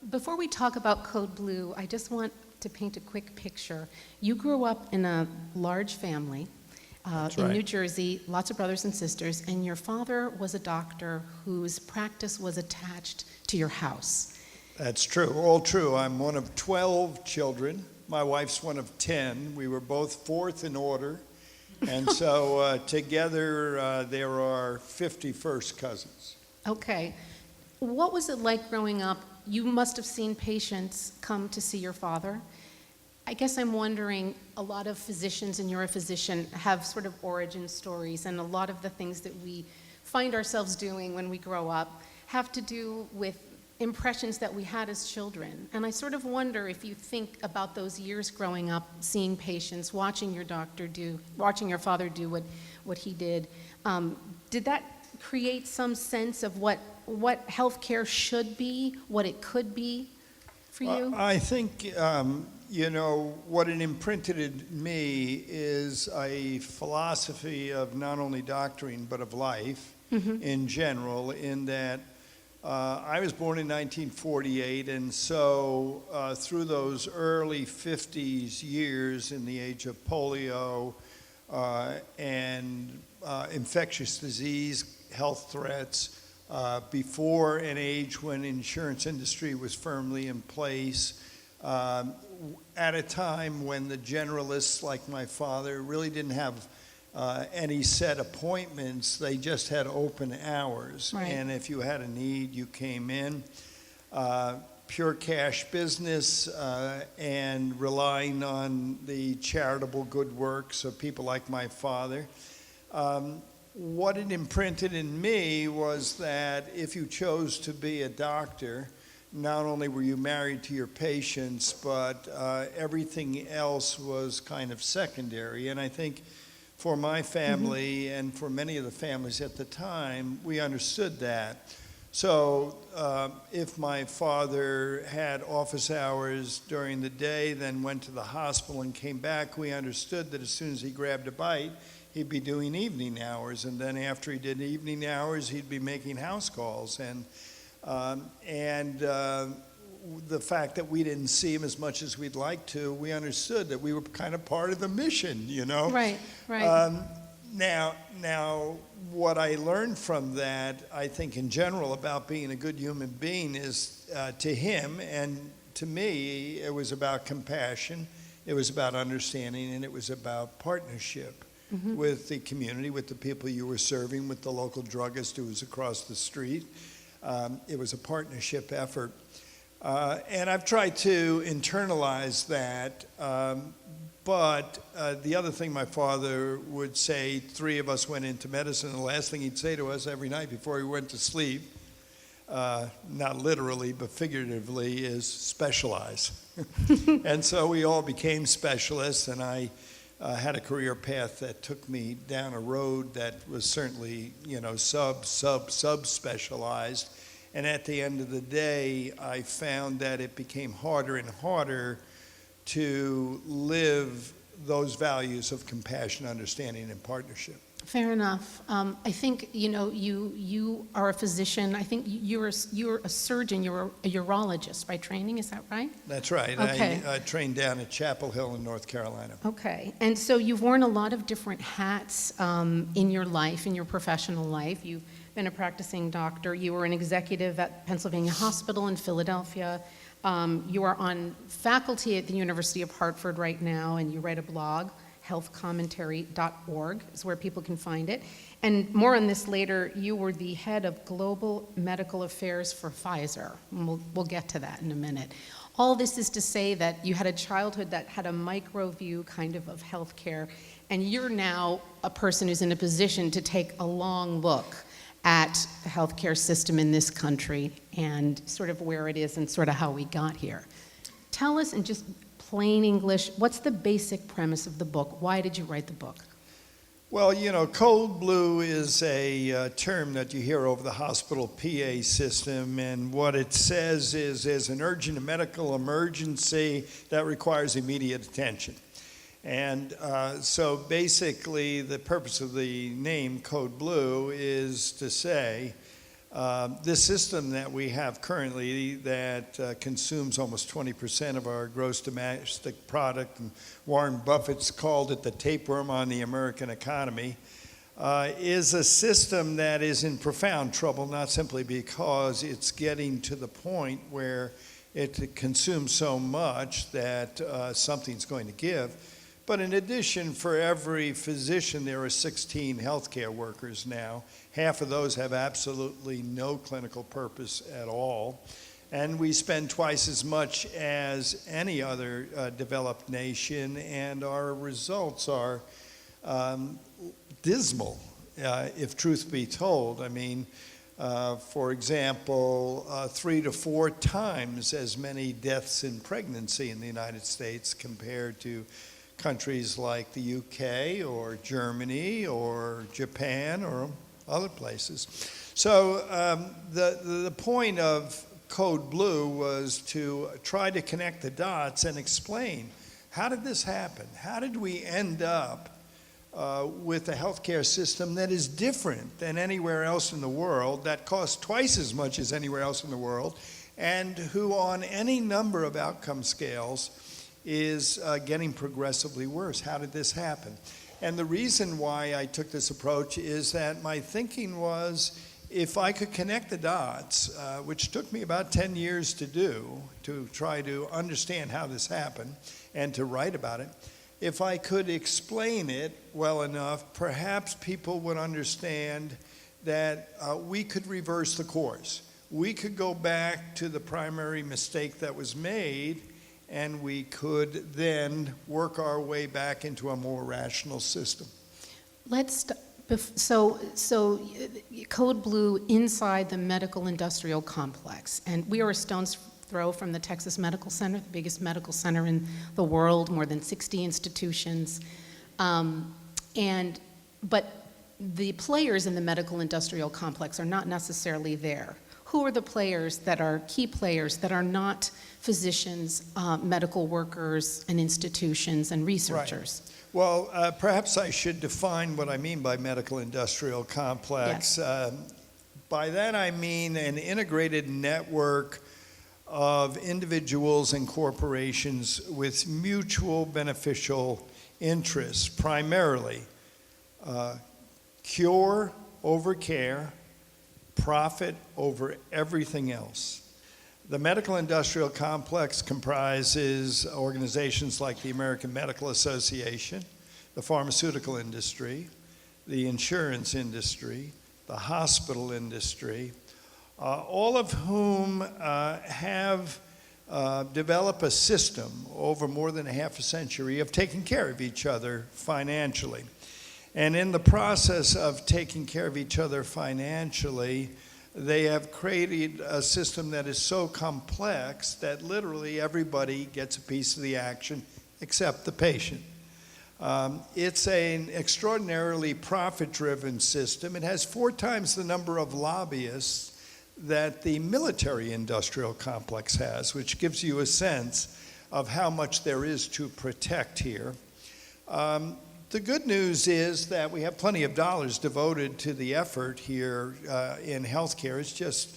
Before we talk about Code Blue, I just want to paint a quick picture. You grew up in a large family That's in right. New Jersey, lots of brothers and sisters, and your father was a doctor whose practice was attached to your house. That's true, all true. I'm one of 12 children. My wife's one of 10. We were both fourth in order. And so together there are 50 first cousins. Okay. What was it like growing up? You must have seen patients come to see your father. I guess I'm wondering, a lot of physicians, and you're a physician, have sort of origin stories, and a lot of the things that we find ourselves doing when we grow up have to do with impressions that we had as children. And I sort of wonder if you think about those years growing up, seeing patients, watching your father do what he did. Did that create some sense of what healthcare should be, what it could be for you? I think, what it imprinted in me is a philosophy of not only doctoring, but of life in general, in that I was born in 1948, and so through those early 50s years in the age of polio and infectious disease, health threats, before an age when insurance industry was firmly in place, at a time when the generalists like my father really didn't have any set appointments. They just had open hours. Right. And if you had a need, you came in. Pure cash business and relying on the charitable good works of people like my father. What it imprinted in me was that if you chose to be a doctor, not only were you married to your patients, but everything else was kind of secondary. And I think for my family and for many of the families at the time, we understood that. So if my father had office hours during the day, then went to the hospital and came back, we understood that as soon as he grabbed a bite, he'd be doing evening hours. And then after he did evening hours, he'd be making house calls. And the fact that we didn't see him as much as we'd like to, we understood that we were kind of part of the mission, Right, right. Now, what I learned from that, I think in general about being a good human being is to him and to me, it was about compassion, it was about understanding, and it was about partnership with the community, with the people you were serving, with the local druggist who was across the street. It was a partnership effort. And I've tried to internalize that. But the other thing my father would say, three of us went into medicine, and the last thing he'd say to us every night before he went to sleep, not literally but figuratively, is specialize. And so we all became specialists, and I had a career path that took me down a road that was certainly, sub-specialized. And at the end of the day, I found that it became harder and harder to live those values of compassion, understanding, and partnership. Fair enough. I think, you are a physician. I think you're a surgeon. You're a urologist by training. Is that right? That's right. Okay. I trained down at Chapel Hill in North Carolina. Okay. And so you've worn a lot of different hats in your life, in your professional life. You've been a practicing doctor. You were an executive at Pennsylvania Hospital in Philadelphia. You are on faculty at the University of Hartford right now, and you write a blog. healthcommentary.org is where people can find it. And more on this later. You were the head of global medical affairs for Pfizer. And we'll get to that in a minute. All this is to say that you had a childhood that had a micro view kind of healthcare, and you're now a person who's in a position to take a long look at the healthcare system in this country and sort of where it is and sort of how we got here. Tell us in just plain English, what's the basic premise of the book? Why did you write the book? Well, Code Blue is a term that you hear over the hospital PA system, and what it says is there's an urgent medical emergency that requires immediate attention. And so basically the purpose of the name Code Blue is to say This system that we have currently that consumes almost 20% of our gross domestic product, and Warren Buffett's called it the tapeworm on the American economy, is a system that is in profound trouble, not simply because it's getting to the point where it consumes so much that something's going to give, but in addition, for every physician, there are 16 healthcare workers now. Half of those have absolutely no clinical purpose at all. And we spend twice as much as any other developed nation, and our results are dismal, if truth be told. I mean, for example, 3 to 4 times as many deaths in pregnancy in the United States compared to countries like the UK or Germany or Japan or other places. So the point of Code Blue was to try to connect the dots and explain, how did this happen? How did we end up with a healthcare system that is different than anywhere else in the world, that costs twice as much as anywhere else in the world, and who on any number of outcome scales is getting progressively worse? How did this happen? And the reason why I took this approach is that my thinking was, if I could connect the dots, which took me about 10 years to do, to try to understand how this happened and to write about it, if I could explain it well enough, perhaps people would understand that we could reverse the course. We could go back to the primary mistake that was made, and we could then work our way back into a more rational system. So Code Blue inside the medical industrial complex, and we are a stone's throw from the Texas Medical Center, the biggest medical center in the world, more than 60 institutions. But the players in the medical industrial complex are not necessarily there. Who are the players that are key players that are not physicians, medical workers, and institutions and researchers? Right. Well, perhaps I should define what I mean by medical industrial complex. Yes. By that I mean an integrated network of individuals and corporations with mutual beneficial interests, primarily cure over care, profit over everything else. The medical industrial complex comprises organizations like the American Medical Association, the pharmaceutical industry, the insurance industry, the hospital industry, all of whom have developed a system over more than a half a century of taking care of each other financially. And in the process of taking care of each other financially, they have created a system that is so complex that literally everybody gets a piece of the action except the patient. It's an extraordinarily profit-driven system. It has 4 times the number of lobbyists that the military-industrial complex has, which gives you a sense of how much there is to protect here. The good news is that we have plenty of dollars devoted to the effort here in healthcare. It's just,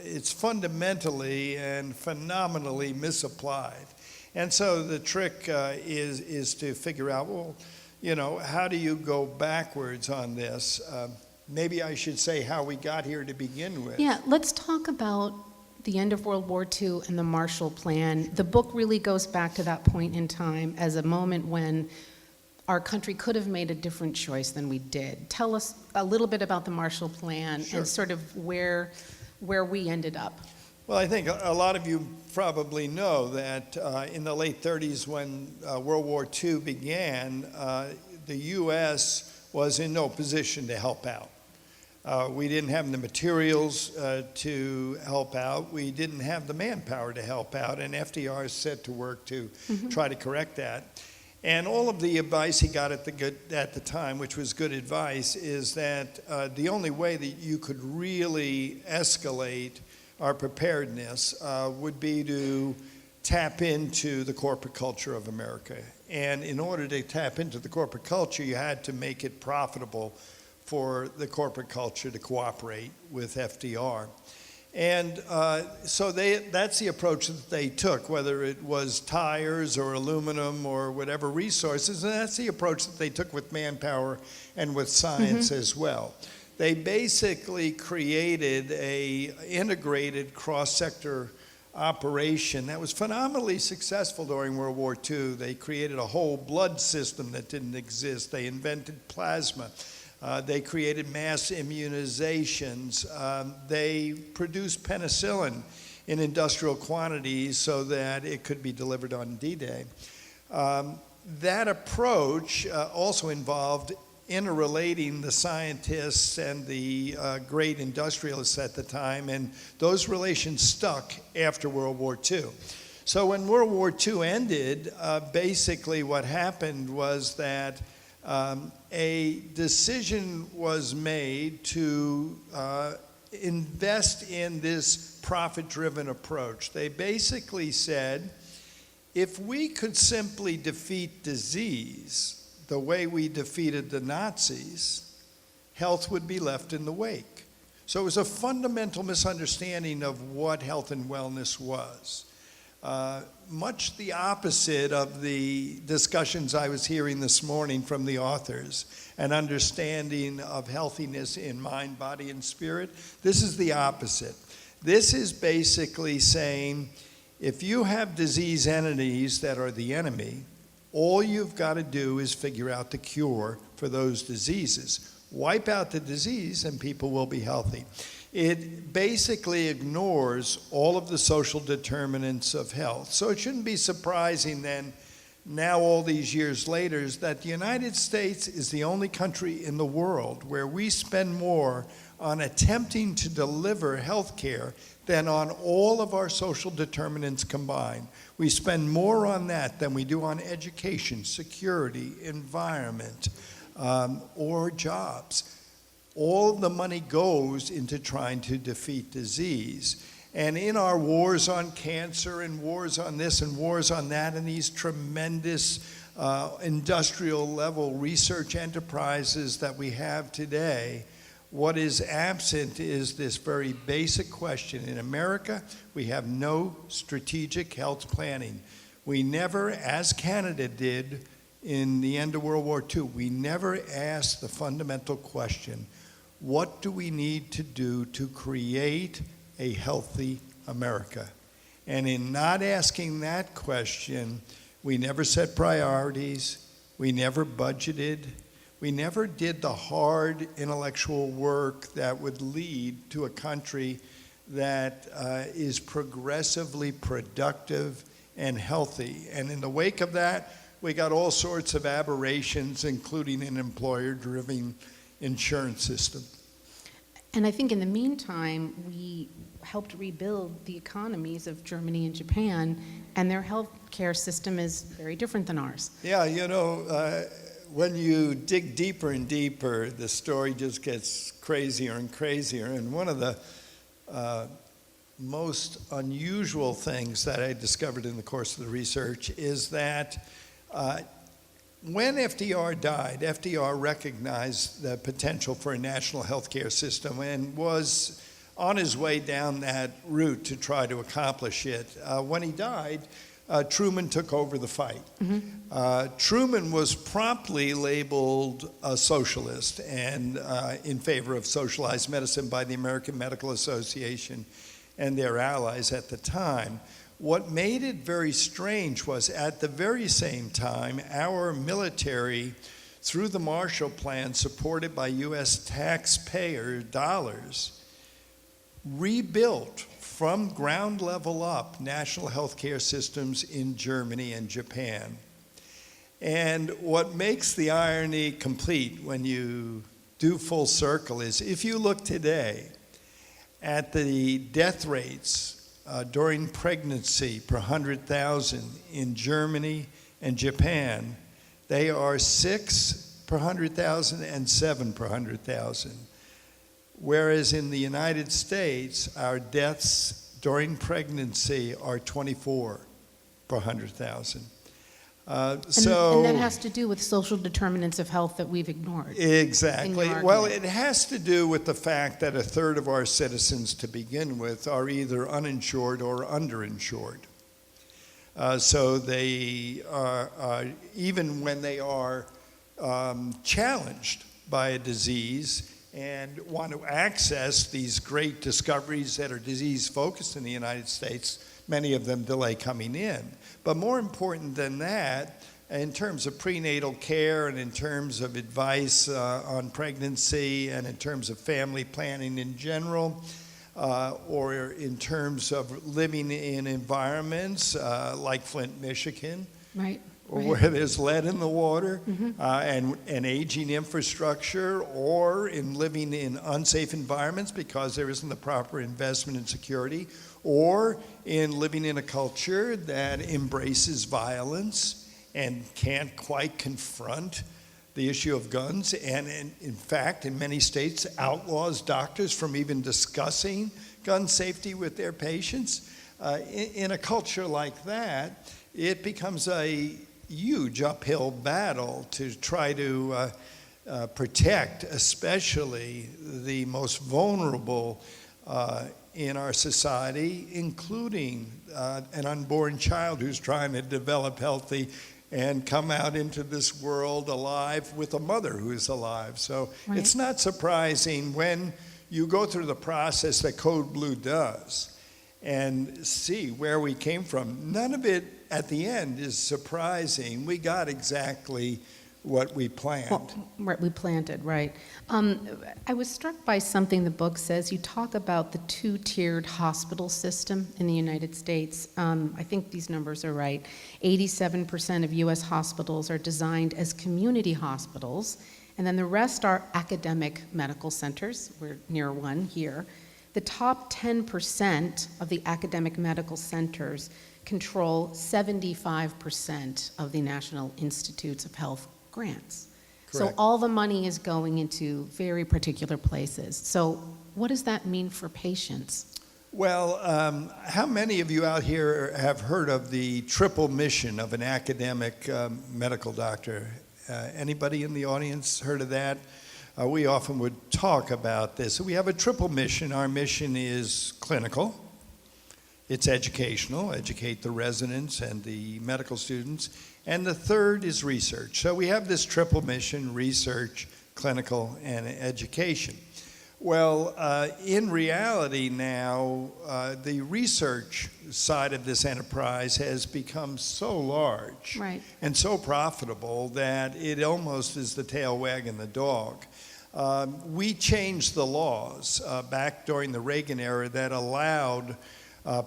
it's fundamentally and phenomenally misapplied. And so the trick is to figure out, well, you know, how do you go backwards on this? Maybe I should say how we got here to begin with. Yeah, let's talk about the end of World War II and the Marshall Plan. The book really goes back to that point in time as a moment when our country could have made a different choice than we did. Tell us a little bit about the Marshall Plan. Sure. And sort of where we ended up. Well, I think a lot of you probably know that in the late 30s when World War II began, the U.S. was in no position to help out. We didn't have the materials to help out. We didn't have the manpower to help out, and FDR set to work to try to correct that. And all of the advice he got at the time, which was good advice, is that the only way that you could really escalate our preparedness would be to tap into the corporate culture of America. And in order to tap into the corporate culture, you had to make it profitable for the corporate culture to cooperate with FDR. And so that's the approach that they took, whether it was tires or aluminum or whatever resources, and that's the approach that they took with manpower and with science as well. They basically created a integrated cross-sector operation that was phenomenally successful during World War II. They created a whole blood system that didn't exist. They invented plasma. They created mass immunizations. They produced penicillin in industrial quantities so that it could be delivered on D-Day. That approach also involved interrelating the scientists and the great industrialists at the time, and those relations stuck after World War II. So when World War II ended, basically what happened was that a decision was made to invest in this profit-driven approach. They basically said, if we could simply defeat disease the way we defeated the Nazis, health would be left in the wake. So it was a fundamental misunderstanding of what health and wellness was. Much the opposite of the discussions I was hearing this morning from the authors, an understanding of healthiness in mind, body, and spirit. This is the opposite. This is basically saying, if you have disease entities that are the enemy, all you've got to do is figure out the cure for those diseases. Wipe out the disease and people will be healthy. It basically ignores all of the social determinants of health. So it shouldn't be surprising then, now all these years later, is that the United States is the only country in the world where we spend more on attempting to deliver health care than on all of our social determinants combined. We spend more on that than we do on education, security, environment, or jobs. All the money goes into trying to defeat disease. And in our wars on cancer and wars on this and wars on that and these tremendous industrial level research enterprises that we have today, what is absent is this very basic question. In America, we have no strategic health planning. We never, as Canada did in the end of World War II, we never asked the fundamental question, what do we need to do to create a healthy America? And in not asking that question, we never set priorities, we never budgeted, we never did the hard intellectual work that would lead to a country that is progressively productive and healthy. And in the wake of that, we got all sorts of aberrations, including an employer-driven insurance system. And I think in the meantime, we helped rebuild the economies of Germany and Japan, and their healthcare system is very different than ours. Yeah, you know, when you dig deeper and deeper, the story just gets crazier and crazier. And one of the most unusual things that I discovered in the course of the research is that when FDR died, FDR recognized the potential for a national healthcare system and was on his way down that route to try to accomplish it. When he died, Truman took over the fight. Truman was promptly labeled a socialist and in favor of socialized medicine by the American Medical Association and their allies at the time. What made it very strange was at the very same time, our military, through the Marshall Plan, supported by U.S. taxpayer dollars, rebuilt from ground level up national healthcare systems in Germany and Japan. And what makes the irony complete when you do full circle is if you look today at the death rates during pregnancy per 100,000 in Germany and Japan, they are 6 per 100,000 and 7 per 100,000. Whereas in the United States, our deaths during pregnancy are 24 per 100,000. And that has to do with social determinants of health that we've ignored. Exactly. in your Well, argument. it has to do with the fact that a third of our citizens to begin with are either uninsured or underinsured. So they are, even when they are challenged by a disease and want to access these great discoveries that are disease-focused in the United States, many of them delay coming in. But more important than that, in terms of prenatal care and in terms of advice on pregnancy and in terms of family planning in general, or in terms of living in environments like Flint, Michigan, Right. or where there's lead in the water, and aging infrastructure, or in living in unsafe environments because there isn't the proper investment in security, or in living in a culture that embraces violence and can't quite confront the issue of guns, and in fact, in many states, outlaws doctors from even discussing gun safety with their patients. In a culture like that, it becomes a huge uphill battle to try to protect, especially the most vulnerable in our society, including an unborn child who's trying to develop healthy and come out into this world alive with a mother who's alive. So Right. It's not surprising when you go through the process that Code Blue does and see where we came from. None of it at the end is surprising. We got exactly what we planned. Well, right, we planted, right. I was struck by something the book says. You talk about the two-tiered hospital system in the United States. I think these numbers are right. 87% of U.S. hospitals are designed as community hospitals, and then the rest are academic medical centers. We're near one here. The top 10% of the academic medical centers control 75% of the National Institutes of Health grants. So Correct. all the money is going into very particular places. So what does that mean for patients? Well, how many of you out here have heard of the triple mission of an academic medical doctor? Anybody in the audience heard of that? We often would talk about this. We have a triple mission. Our mission is clinical. It's educational, educate the residents and the medical students. And the third is research. So we have this triple mission: research, clinical, and education. Well, in reality now, the research side of this enterprise has become so large Right. and so profitable that it almost is the tail wagging the dog. We changed the laws back during the Reagan era that allowed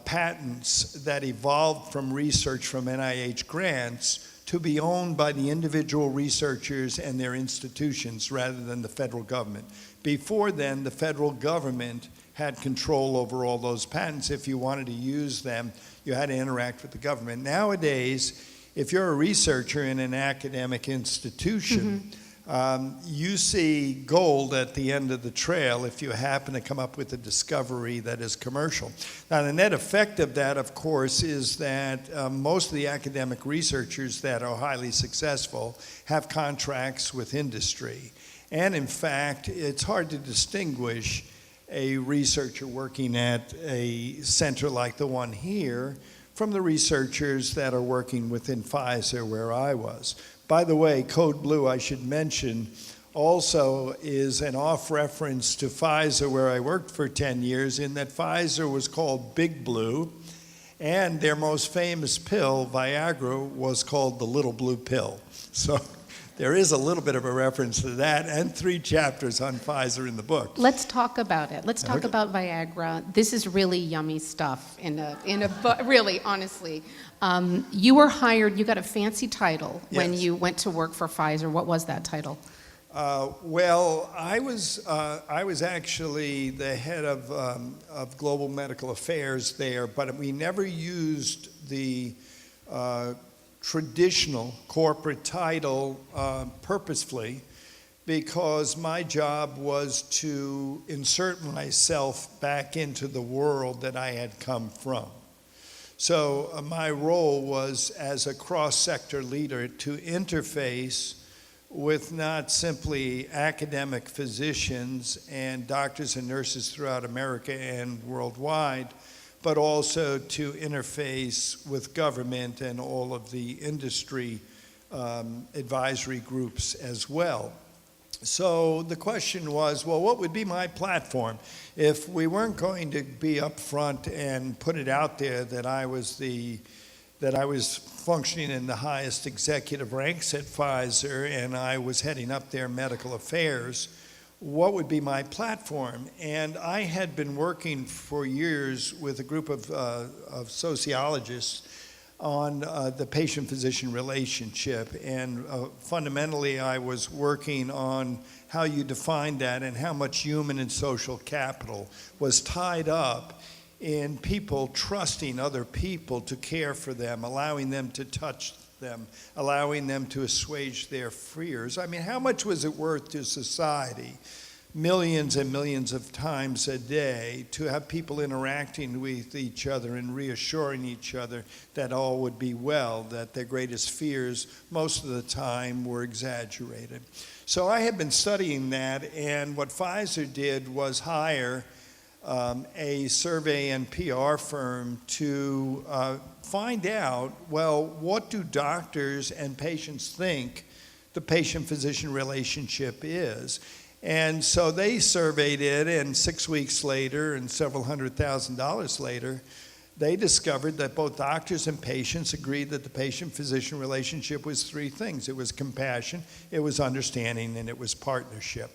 patents that evolved from research from NIH grants to be owned by the individual researchers and their institutions rather than the federal government. Before then, the federal government had control over all those patents. If you wanted to use them, you had to interact with the government. Nowadays, if you're a researcher in an academic institution, you see gold at the end of the trail if you happen to come up with a discovery that is commercial. Now, the net effect of that, of course, is that most of the academic researchers that are highly successful have contracts with industry. And in fact, it's hard to distinguish a researcher working at a center like the one here from the researchers that are working within Pfizer, where I was. By the way, Code Blue, I should mention, also is an off-reference to Pfizer, where I worked for 10 years, in that Pfizer was called Big Blue, and their most famous pill, Viagra, was called the Little Blue Pill. So there is a little bit of a reference to that, and 3 chapters on Pfizer in the book. Let's talk about it. Let's talk Okay. about Viagra. This is really yummy stuff in a book, really, honestly. You were hired, you got a fancy title when Yes. you went to work for Pfizer. What was that title? Well, I was actually the head of global medical affairs there, but we never used the traditional corporate title purposefully, because my job was to insert myself back into the world that I had come from. So my role was as a cross-sector leader to interface with not simply academic physicians and doctors and nurses throughout America and worldwide, but also to interface with government and all of the industry advisory groups as well. So the question was, well, what would be my platform? If we weren't going to be upfront and put it out there that I was functioning in the highest executive ranks at Pfizer and I was heading up their medical affairs, what would be my platform? And I had been working for years with a group of sociologists on the patient-physician relationship. And fundamentally, I was working on how you define that and how much human and social capital was tied up in people trusting other people to care for them, allowing them to touch them, allowing them to assuage their fears. I mean, how much was it worth to society, millions and millions of times a day, to have people interacting with each other and reassuring each other that all would be well, that their greatest fears most of the time were exaggerated. So I had been studying that, and what Pfizer did was hire a survey and PR firm to find out, well, what do doctors and patients think the patient-physician relationship is? And so they surveyed it, and 6 weeks later and several $100,000 later, they discovered that both doctors and patients agreed that the patient-physician relationship was three things. It was compassion, it was understanding, and it was partnership.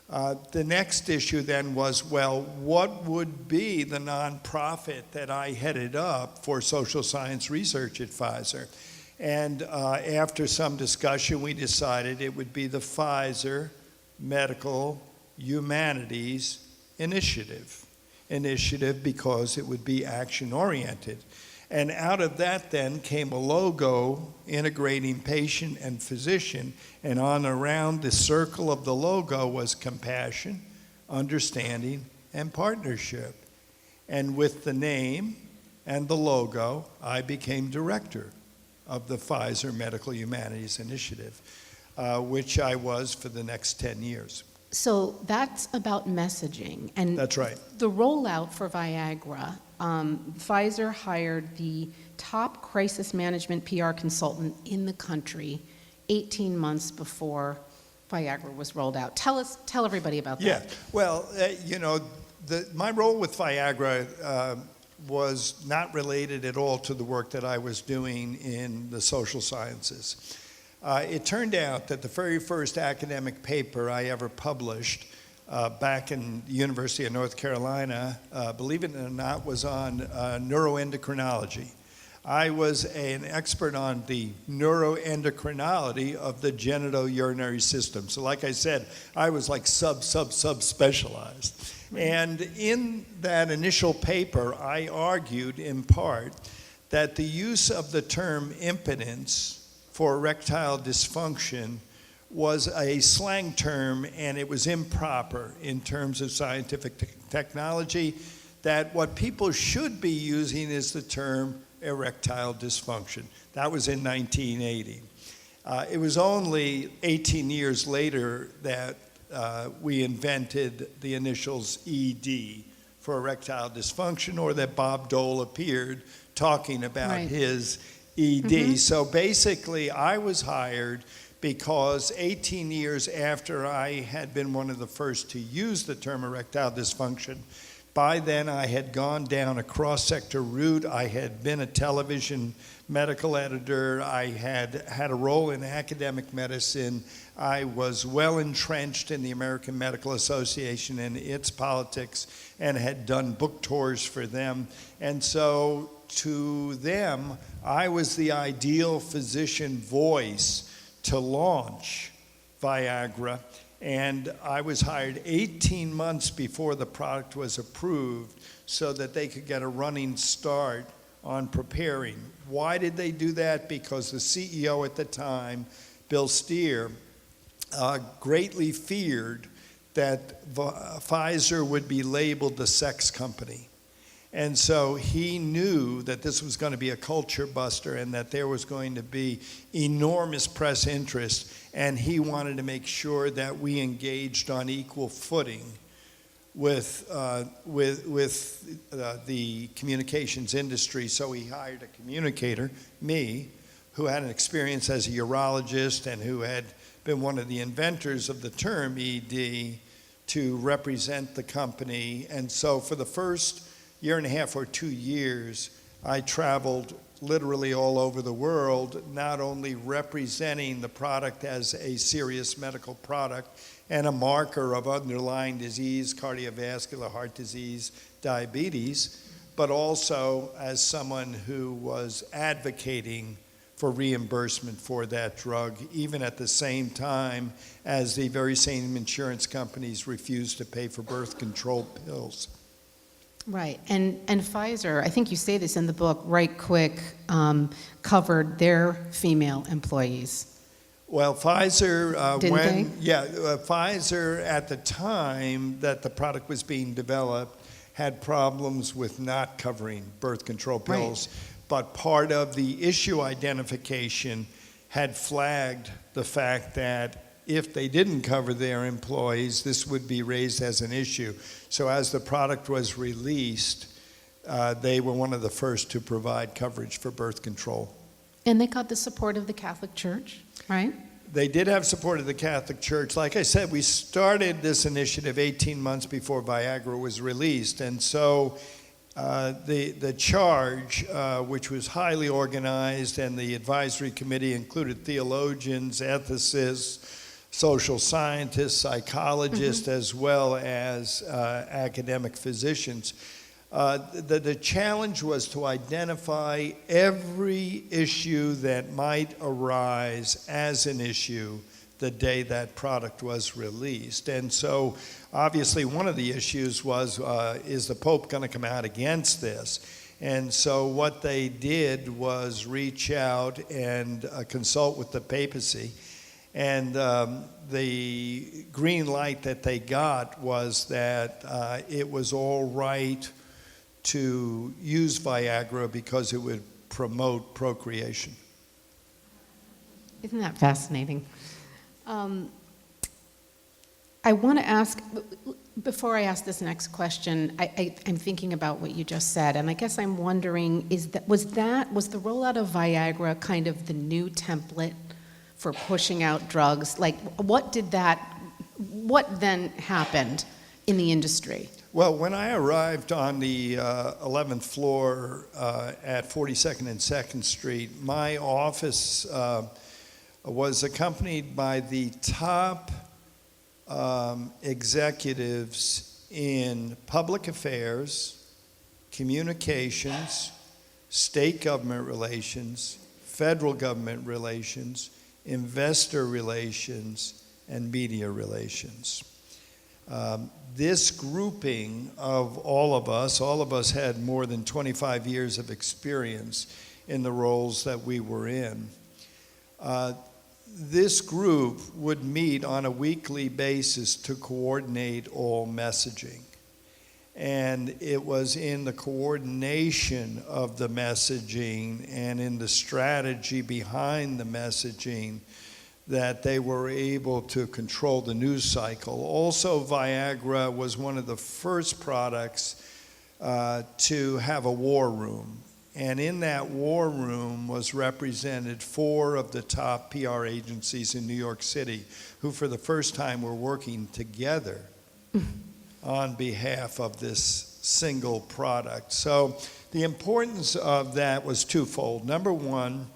The next issue then was, well, what would be the nonprofit that I headed up for social science research at Pfizer? And after some discussion, we decided it would be the Pfizer Medical Humanities Initiative because it would be action-oriented. And out of that then came a logo integrating patient and physician, and on around the circle of the logo was compassion, understanding, and partnership. And with the name and the logo, I became director of the Pfizer Medical Humanities Initiative, which I was for the next 10 years. So that's about messaging. And that's right. The rollout for Viagra, Pfizer hired the top crisis management PR consultant in the country 18 months before Viagra was rolled out. Tell everybody about that. Yeah, well, my role with Viagra was not related at all to the work that I was doing in the social sciences. It turned out that the very first academic paper I ever published back in the University of North Carolina, believe it or not, was on neuroendocrinology. I was an expert on the neuroendocrinology of the genitourinary system. So like I said, I was like sub-specialized. And in that initial paper, I argued in part that the use of the term impotence for erectile dysfunction was a slang term, and it was improper in terms of scientific technology, that what people should be using is the term erectile dysfunction. That was in 1980. It was only 18 years later that we invented the initials ED for erectile dysfunction, or that Bob Dole appeared talking about his ED. Mm-hmm. So basically, I was hired because 18 years after I had been one of the first to use the term erectile dysfunction, by then I had gone down a cross-sector route. I had been a television medical editor. I had had a role in academic medicine. I was well entrenched in the American Medical Association and its politics, and had done book tours for them. And so to them, I was the ideal physician voice to launch Viagra, and I was hired 18 months before the product was approved so that they could get a running start on preparing. Why did they do that? Because the CEO at the time, Bill Steer, greatly feared that Pfizer would be labeled the sex company. And so he knew that this was going to be a culture buster and that there was going to be enormous press interest, and he wanted to make sure that we engaged on equal footing with the communications industry. So he hired a communicator, me, who had an experience as a urologist and who had been one of the inventors of the term ED, to represent the company. And so for the first year and a half or 2 years, I traveled literally all over the world, not only representing the product as a serious medical product and a marker of underlying disease, cardiovascular, heart disease, diabetes, but also as someone who was advocating for reimbursement for that drug, even at the same time as the very same insurance companies refused to pay for birth control pills. Right, and Pfizer, I think you say this in the book, right quick, covered their female employees. Well, Pfizer, Pfizer at the time that the product was being developed had problems with not covering birth control pills. Right. But part of the issue identification had flagged the fact that if they didn't cover their employees, this would be raised as an issue. So as the product was released, they were one of the first to provide coverage for birth control. And they got the support of the Catholic Church, right? They did have support of the Catholic Church. Like I said, we started this initiative 18 months before Viagra was released. And so the charge, which was highly organized, and the advisory committee included theologians, ethicists, social scientists, psychologists, as well as academic physicians. The challenge was to identify every issue that might arise as an issue the day that product was released. And so obviously one of the issues was, is the Pope going to come out against this? And so what they did was reach out and consult with the papacy. And the green light that they got was that it was all right to use Viagra because it would promote procreation. Isn't that fascinating? I want to ask, before I ask this next question, I'm thinking about what you just said, and I guess I'm wondering, was the rollout of Viagra kind of the new template for pushing out drugs? Like, what then happened in the industry? Well, when I arrived on the 11th floor at 42nd and 2nd Street, my office was accompanied by the top executives in public affairs, communications, state government relations, federal government relations, investor relations, and media relations. This grouping of all of us had more than 25 years of experience in the roles that we were in. This group would meet on a weekly basis to coordinate all messaging. And it was in the coordination of the messaging and in the strategy behind the messaging that they were able to control the news cycle. Also, Viagra was one of the first products to have a war room. And in that war room was represented 4 of the top PR agencies in New York City, who for the first time were working together on behalf of this single product. So the importance of that was twofold. Number one,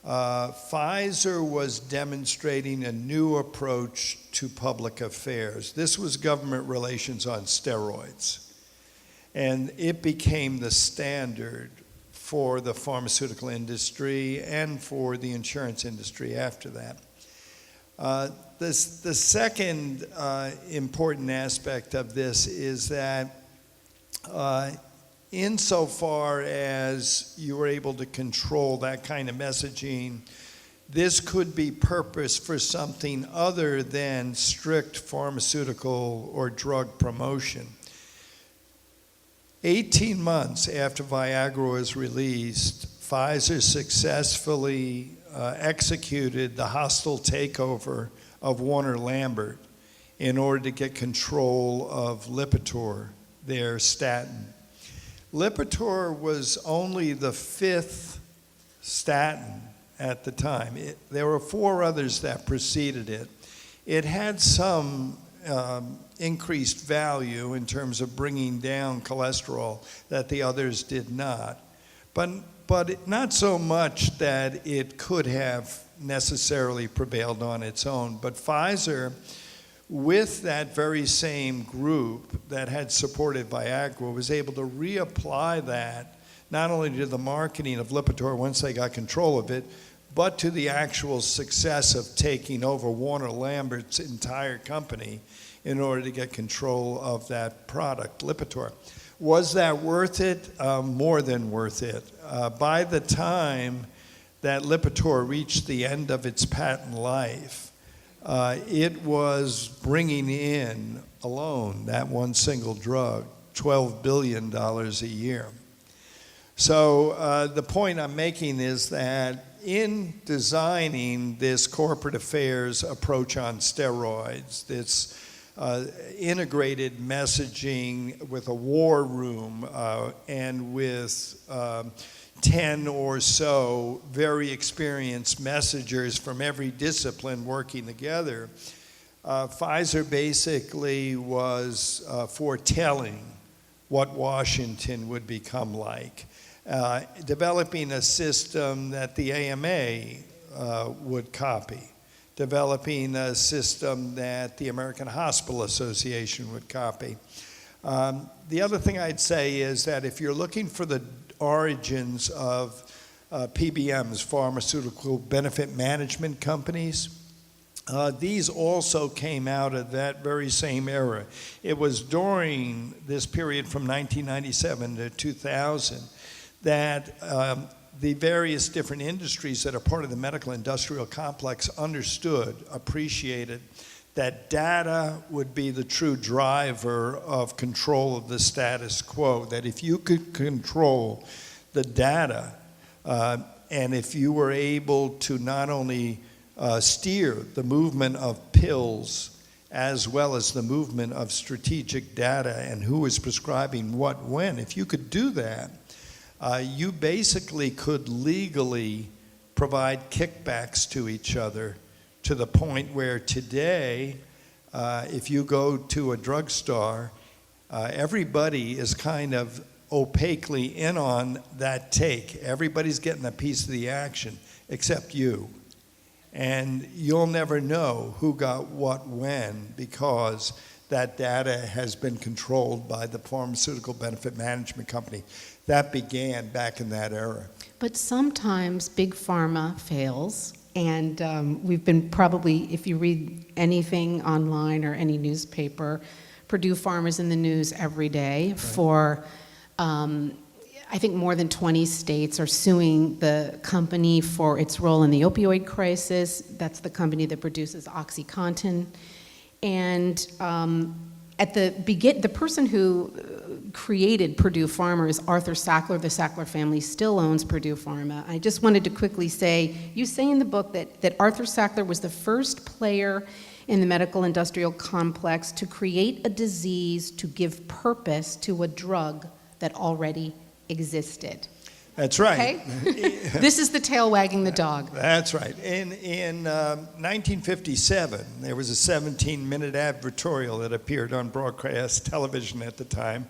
Pfizer was demonstrating a new approach to public affairs. This was government relations on steroids. And it became the standard for the pharmaceutical industry and for the insurance industry after that. The second important aspect of this is that insofar as you were able to control that kind of messaging, this could be purposed for something other than strict pharmaceutical or drug promotion. 18 months after Viagra was released, Pfizer successfully executed the hostile takeover of Warner Lambert in order to get control of Lipitor, their statin. Lipitor was only the 5th statin at the time. There were 4 others that preceded it. It had some increased value in terms of bringing down cholesterol that the others did not, but not so much that it could have necessarily prevailed on its own. But Pfizer, with that very same group that had supported Viagra, was able to reapply that not only to the marketing of Lipitor once they got control of it, but to the actual success of taking over Warner Lambert's entire company in order to get control of that product, Lipitor. Was that worth it? More than worth it. By the time that Lipitor reached the end of its patent life, it was bringing in alone, that one single drug, $12 billion a year. So the point I'm making is that in designing this corporate affairs approach on steroids, this integrated messaging with a war room and with 10 or so very experienced messengers from every discipline working together, Pfizer basically was foretelling what Washington would become like. Developing a system that the AMA would copy, developing a system that the American Hospital Association would copy. The other thing I'd say is that if you're looking for the origins of PBMs, pharmaceutical benefit management companies, these also came out of that very same era. It was during this period from 1997 to 2000 that the various different industries that are part of the medical industrial complex understood, appreciated that data would be the true driver of control of the status quo, that if you could control the data and if you were able to not only steer the movement of pills as well as the movement of strategic data and who is prescribing what when, if you could do that, you basically could legally provide kickbacks to each other to the point where today, if you go to a drugstore, everybody is kind of opaquely in on that take. Everybody's getting a piece of the action except you. And you'll never know who got what when because that data has been controlled by the pharmaceutical benefit management company. That began back in that era. But sometimes big pharma fails, and we've been probably, if you read anything online or any newspaper, Purdue Pharma's in the news every day for, I think more than 20 states are suing the company for its role in the opioid crisis. That's the company that produces OxyContin. And at the person who created Purdue Pharma is Arthur Sackler. The Sackler family still owns Purdue Pharma. I just wanted to quickly say, you say in the book that Arthur Sackler was the first player in the medical industrial complex to create a disease to give purpose to a drug that already existed. That's right. Okay? This is the tail wagging the dog. That's right. In 1957, there was a 17-minute advertorial that appeared on broadcast television at the time.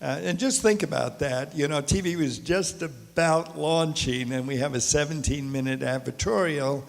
And just think about that. You know, TV was just about launching, and we have a 17-minute advertorial,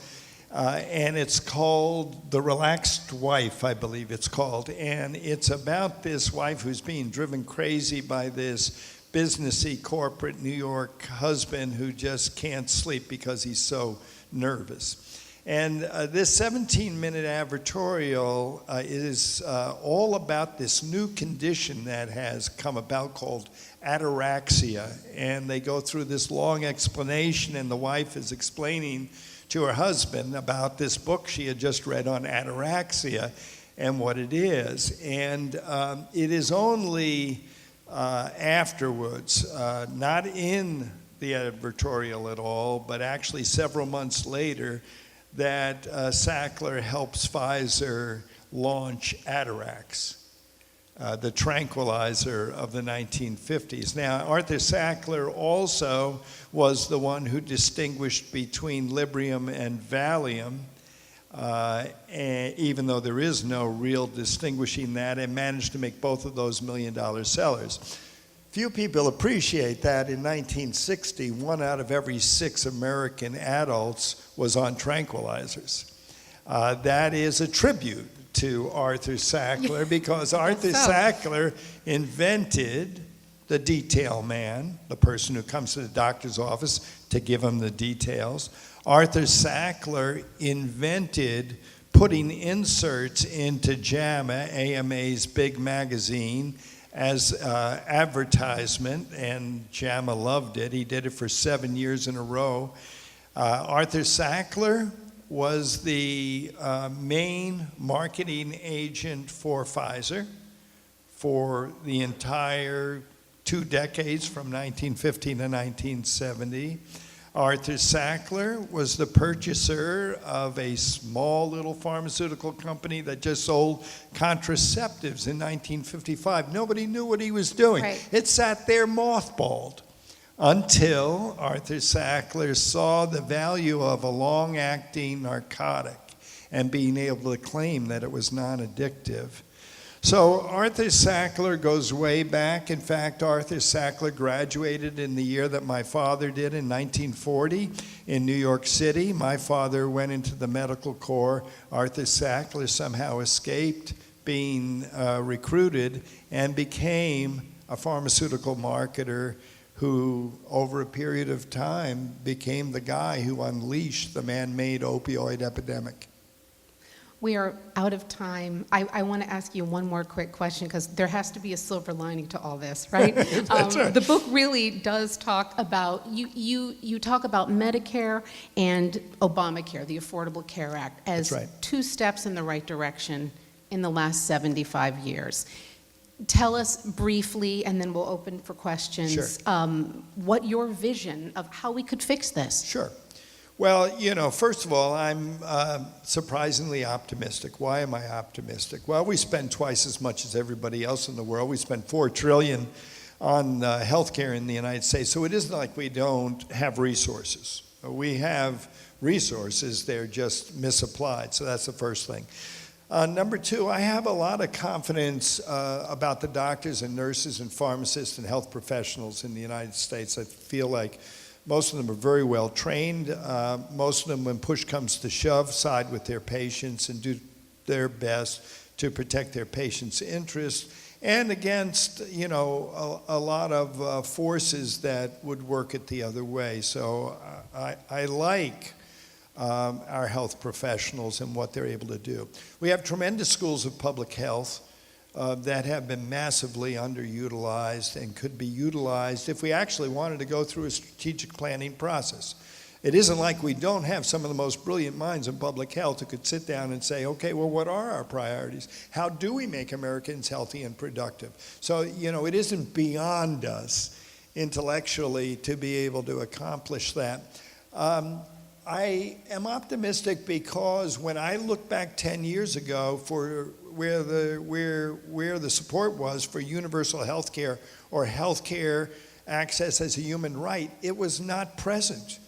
and it's called The Relaxed Wife, I believe it's called. And it's about this wife who's being driven crazy by this businessy corporate New York husband who just can't sleep because he's so nervous. And this 17-minute advertorial is all about this new condition that has come about called ataraxia. And they go through this long explanation, and the wife is explaining to her husband about this book she had just read on ataraxia and what it is. And it is only afterwards, not in the editorial at all, but actually several months later, that Sackler helps Pfizer launch Atarax, the tranquilizer of the 1950s. Now, Arthur Sackler also was the one who distinguished between Librium and Valium, and even though there is no real distinguishing that, and managed to make both of those million-dollar sellers. Few people appreciate that in 1960, 1 out of every 6 American adults was on tranquilizers. That is a tribute to Arthur Sackler, because Arthur Sackler invented the detail man, the person who comes to the doctor's office to give him the details. Arthur Sackler invented putting inserts into JAMA, AMA's big magazine, as advertisement, and JAMA loved it. He did it for 7 years in a row. Arthur Sackler was the main marketing agent for Pfizer for the entire 2 decades, from 1950 to 1970. Arthur Sackler was the purchaser of a small little pharmaceutical company that just sold contraceptives in 1955. Nobody knew what he was doing. Right. It sat there mothballed until Arthur Sackler saw the value of a long-acting narcotic and being able to claim that it was non-addictive. So Arthur Sackler goes way back. In fact, Arthur Sackler graduated in the year that my father did, in 1940 in New York City. My father went into the medical corps. Arthur Sackler somehow escaped being recruited and became a pharmaceutical marketer who, over a period of time, became the guy who unleashed the man-made opioid epidemic. We are out of time. I want to ask you one more quick question, because there has to be a silver lining to all this, right? That's right. The book really does talk about, you talk about Medicare and Obamacare, the Affordable Care Act, as That's right. 2 steps in the right direction in the last 75 years. Tell us briefly, and then we'll open for questions, Sure. what your vision of how we could fix this. Sure. Well, first of all, I'm surprisingly optimistic. Why am I optimistic? Well, we spend twice as much as everybody else in the world. We spend $4 trillion on healthcare in the United States. So it isn't like we don't have resources. We have resources, they're just misapplied. So that's the first thing. Number 2, I have a lot of confidence about the doctors and nurses and pharmacists and health professionals in the United States. I feel like most of them are very well trained. Most of them, when push comes to shove, side with their patients and do their best to protect their patients' interests, and against, a lot of forces that would work it the other way. So I like our health professionals and what they're able to do. We have tremendous schools of public health that have been massively underutilized and could be utilized if we actually wanted to go through a strategic planning process. It isn't like we don't have some of the most brilliant minds in public health who could sit down and say, okay, well, what are our priorities? How do we make Americans healthy and productive? So, it isn't beyond us intellectually to be able to accomplish that. I am optimistic because when I look back 10 years ago for where the support was for universal health care or health care access as a human right, it was not present.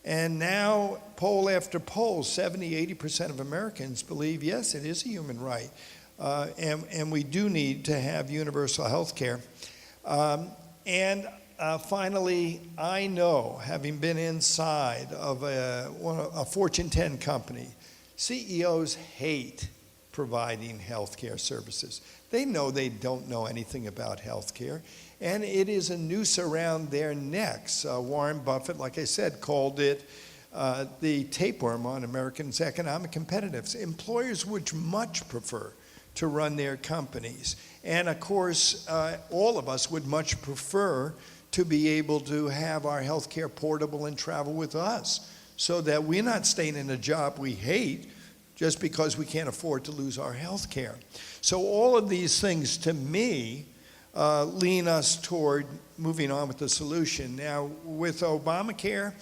And now, poll after poll, 70-80% of Americans believe, yes, it is a human right. And we do need to have universal health care. Finally, I know, having been inside of a Fortune 10 company, CEOs hate providing health care services. They know they don't know anything about health care, and it is a noose around their necks. Warren Buffett, like I said, called it the tapeworm on Americans' economic competitiveness. Employers would much prefer to run their companies. And of course, all of us would much prefer to be able to have our health care portable and travel with us so that we're not staying in a job we hate just because we can't afford to lose our health care. So all of these things, to me, lean us toward moving on with the solution. Now, with Obamacare,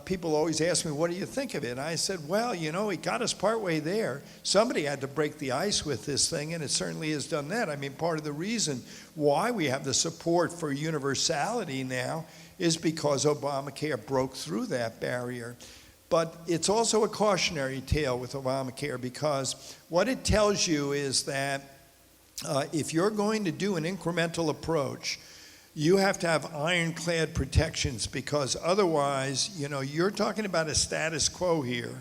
people always ask me, what do you think of it? And I said, well, you know, it got us partway there. Somebody had to break the ice with this thing, and it certainly has done that. I mean, part of the reason why we have the support for universality now is because Obamacare broke through that barrier. But it's also a cautionary tale with Obamacare, because what it tells you is that if you're going to do an incremental approach, you have to have ironclad protections, because otherwise, you know, you're talking about a status quo here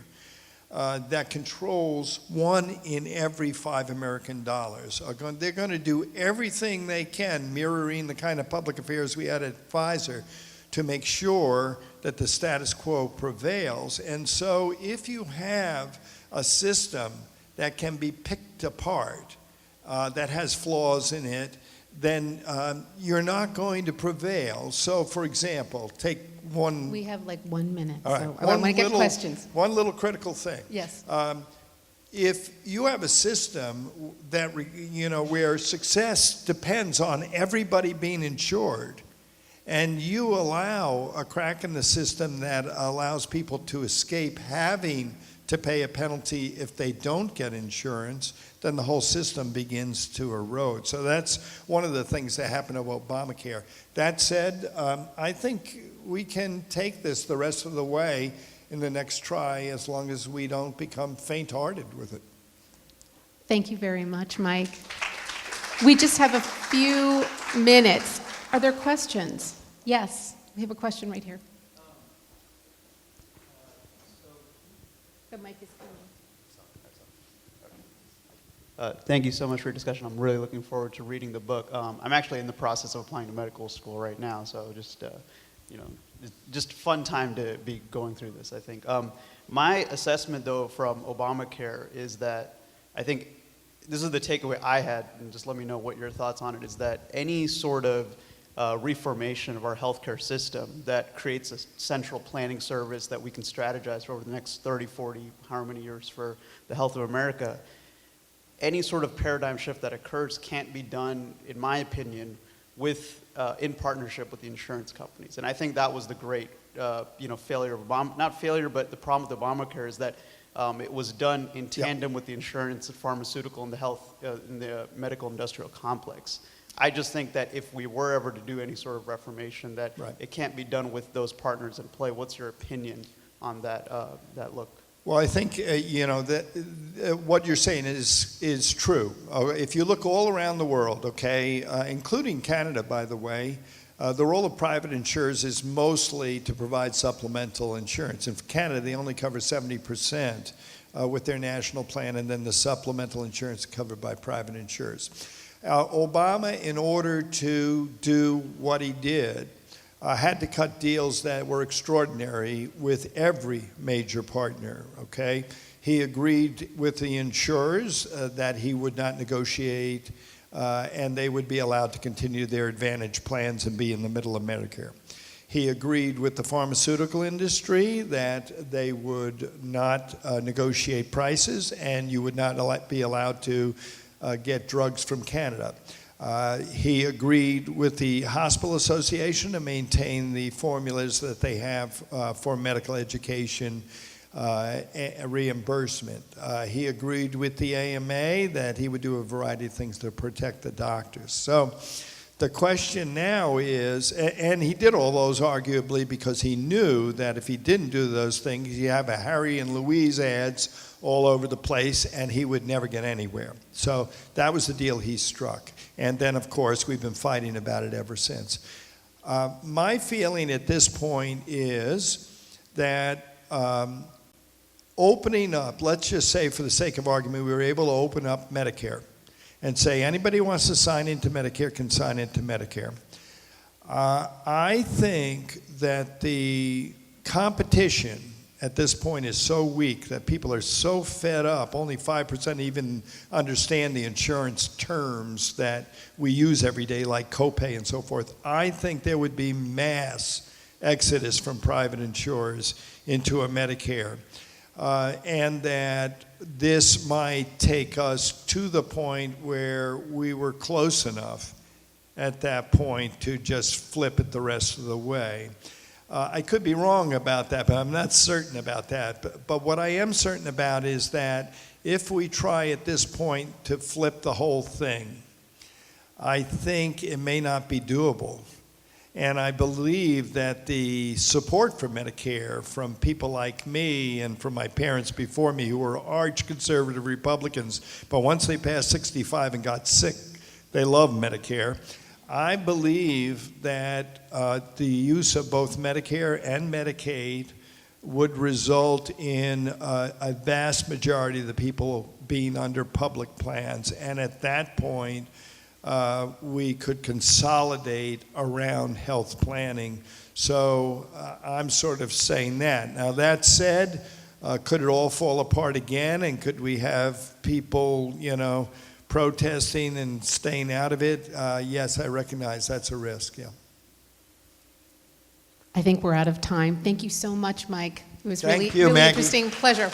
that controls 1 in every 5 American dollars. They're going to do everything they can, mirroring the kind of public affairs we had at Pfizer, to make sure that the status quo prevails. And so if you have a system that can be picked apart, that has flaws in it, then you're not going to prevail. So, for example, take one... We have like 1 minute, All right. so I want to get questions. One little critical thing. Yes. If you have a system that, you know, where success depends on everybody being insured, and you allow a crack in the system that allows people to escape having to pay a penalty if they don't get insurance, then the whole system begins to erode. So that's one of the things that happened to Obamacare. That said, I think we can take this the rest of the way in the next try, as long as we don't become faint-hearted with it. Thank you very much, Mike. We just have a few minutes. Are there questions? Yes, we have a question right here. The mic is coming. Thank you so much for your discussion. I'm really looking forward to reading the book. I'm actually in the process of applying to medical school right now, so just, you know, just a fun time to be going through this, I think. My assessment, though, from Obamacare is that I think this is the takeaway I had, and just let me know what your thoughts on it, is that any sort of reformation of our healthcare system that creates a central planning service that we can strategize for over the next 30, 40, however many years for the health of America, any sort of paradigm shift that occurs can't be done, in my opinion, with in partnership with the insurance companies. And I think that was the great you know, failure of Obama, not failure, but the problem with Obamacare is that it was done in tandem with the insurance, the pharmaceutical, and the health, and the medical industrial complex. I just think that if we were ever to do any sort of reformation, that it can't be done with those partners in play. What's your opinion on that that look? Well, I think you know that what you're saying is true. If you look all around the world, okay, including Canada, by the way, the role of private insurers is mostly to provide supplemental insurance. In Canada, they only cover 70% with their national plan, and then the supplemental insurance is covered by private insurers. Obama, in order to do what he did, had to cut deals that were extraordinary with every major partner, okay? He agreed with the insurers that he would not negotiate and they would be allowed to continue their advantage plans and be in the middle of Medicare. He agreed with the pharmaceutical industry that they would not negotiate prices, and you would not be allowed to get drugs from Canada. He agreed with the Hospital Association to maintain the formulas that they have for medical education reimbursement. He agreed with the AMA that he would do a variety of things to protect the doctors. So the question now is, and he did all those arguably because he knew that if he didn't do those things, you have a Harry and Louise ads all over the place, and he would never get anywhere. So that was the deal he struck. And then, of course, we've been fighting about it ever since. My feeling at this point is that opening up, let's just say for the sake of argument, we were able to open up Medicare and say anybody who wants to sign into Medicare can sign into Medicare. I think that the competition at this point is so weak that people are so fed up, only 5% even understand the insurance terms that we use every day, like copay and so forth. I think there would be mass exodus from private insurers into a Medicare, and that this might take us to the point where we were close enough at that point to just flip it the rest of the way. I could be wrong about that, but I'm not certain about that. But what I am certain about is that if we try at this point to flip the whole thing, I think it may not be doable. And I believe that the support for Medicare from people like me and from my parents before me who were arch conservative Republicans, but once they passed 65 and got sick, they love Medicare. I believe that the use of both Medicare and Medicaid would result in a vast majority of the people being under public plans. And at that point, we could consolidate around health planning. So I'm sort of saying that. Now, that said, could it all fall apart again? And could we have people, protesting and staying out of it? Yes, I recognize that's a risk, yeah. I think we're out of time. Thank you so much, Mike. It was Thank really, you, really Maggie. interesting. Pleasure.